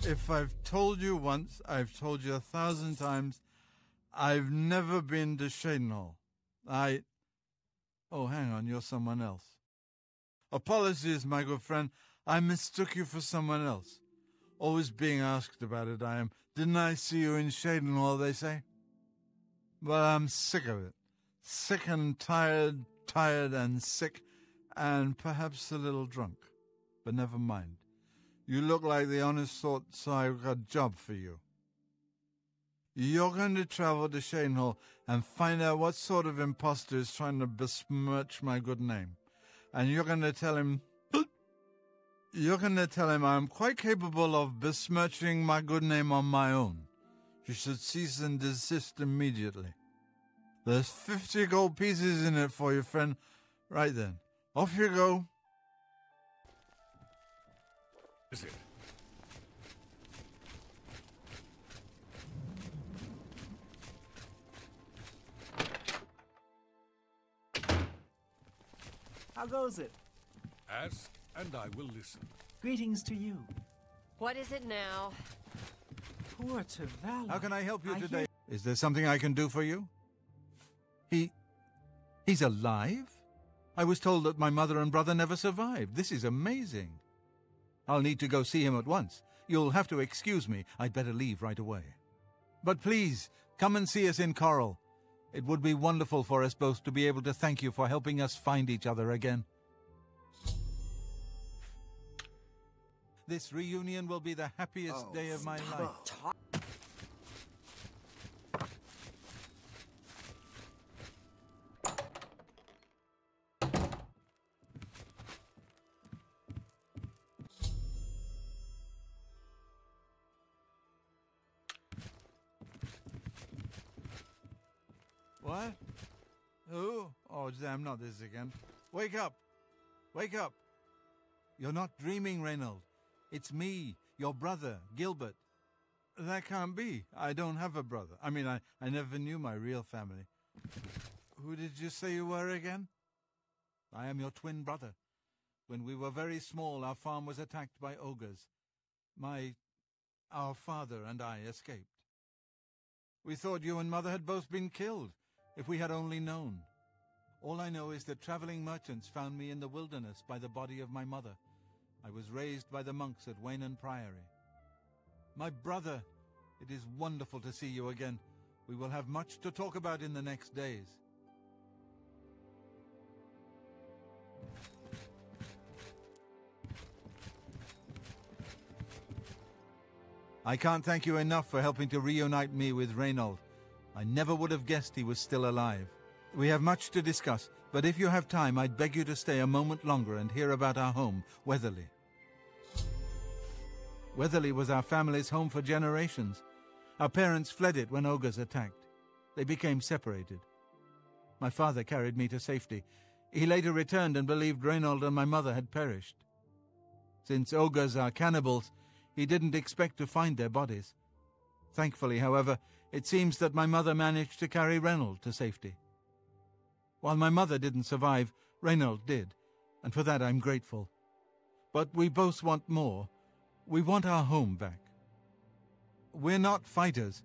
If I've told you once, I've told you 1,000 times, I've never been to Cheydinhal. Oh, hang on, you're someone else. Apologies, my good friend. I mistook you for someone else. Always being asked about it, I am. Didn't I see you in Cheydinhal, they say? Well, I'm sick of it. Sick and tired and sick, and perhaps a little drunk. But never mind. You look like the honest sort, so I've got a job for you. You're going to travel to Cheydinhal and find out what sort of impostor is trying to besmirch my good name. And you're going to tell him... I'm quite capable of besmirching my good name on my own. You should cease and desist immediately. There's 50 gold pieces in it for you, friend. Right then. Off you go. Is it? How goes it? Ask, and I will listen. Greetings to you. What is it now? Poor Tavalla. How can I help you today? Is there something I can do for you? He's alive? I was told that my mother and brother never survived. This is amazing. I'll need to go see him at once. You'll have to excuse me. I'd better leave right away. But please, come and see us in Coral. It would be wonderful for us both to be able to thank you for helping us find each other again. This reunion will be the happiest day of my life. What? Who? Oh, damn, not this again. Wake up! Wake up! You're not dreaming, Reynald. It's me, your brother, Gilbert. That can't be. I don't have a brother. I mean, I never knew my real family. Who did you say you were again? I am your twin brother. When we were very small, our farm was attacked by ogres. Our father and I escaped. We thought you and Mother had both been killed, if we had only known. All I know is that traveling merchants found me in the wilderness by the body of my mother. I was raised by the monks at Waynon Priory. My brother, it is wonderful to see you again. We will have much to talk about in the next days. I can't thank you enough for helping to reunite me with Reynald. I never would have guessed he was still alive. We have much to discuss, but if you have time, I'd beg you to stay a moment longer and hear about our home, Weatherly. Weatherly was our family's home for generations. Our parents fled it when ogres attacked. They became separated. My father carried me to safety. He later returned and believed Reynald and my mother had perished. Since ogres are cannibals, he didn't expect to find their bodies. Thankfully, however, it seems that my mother managed to carry Reynald to safety. While my mother didn't survive, Reynald did, and for that I'm grateful. But we both want more. We want our home back. We're not fighters.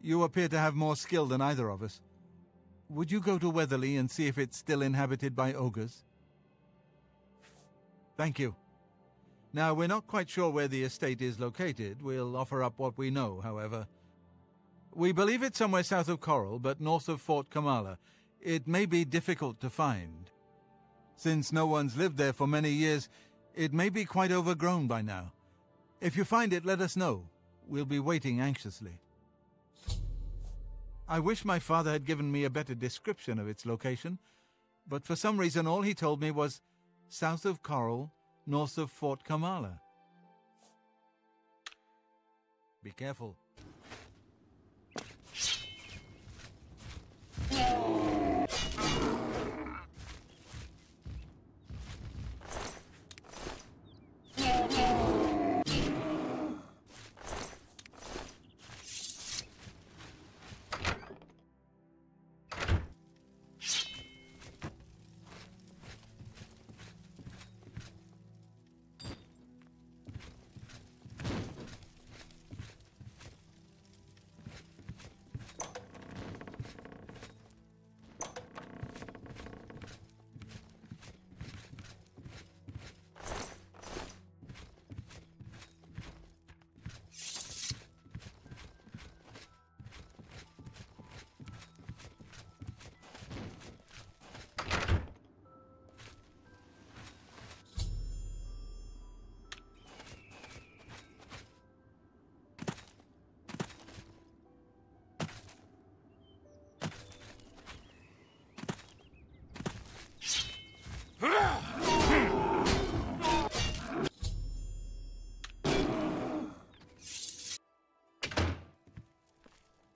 You appear to have more skill than either of us. Would you go to Weatherly and see if it's still inhabited by ogres? Thank you. Now, we're not quite sure where the estate is located. We'll offer up what we know, however. We believe it's somewhere south of Coral, but north of Fort Kamala. It may be difficult to find. Since no one's lived there for many years, it may be quite overgrown by now. If you find it, let us know. We'll be waiting anxiously. I wish my father had given me a better description of its location, but for some reason all he told me was south of Coral, north of Fort Kamala. Be careful.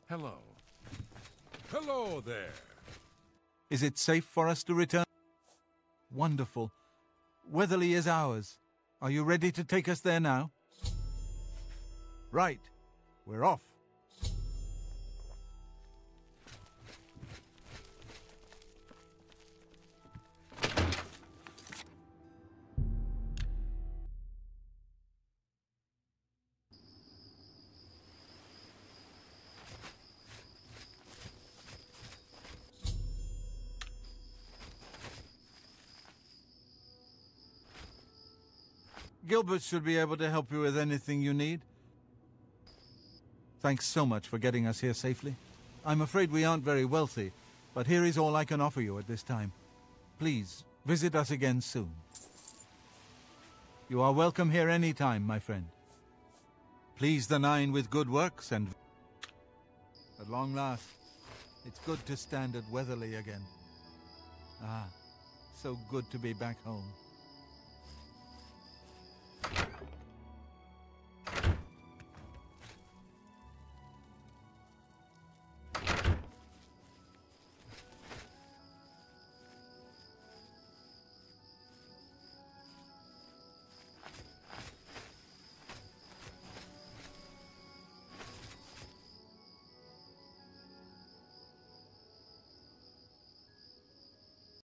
Hello. Hello there. Is it safe for us to return? Wonderful. Weatherly is ours. Are you ready to take us there now? Right. We're off. Gilbert should be able to help you with anything you need. Thanks so much for getting us here safely. I'm afraid we aren't very wealthy, but here is all I can offer you at this time. Please, visit us again soon. You are welcome here any time, my friend. Please the Nine with good works and... At long last, it's good to stand at Weatherly again. Ah, so good to be back home.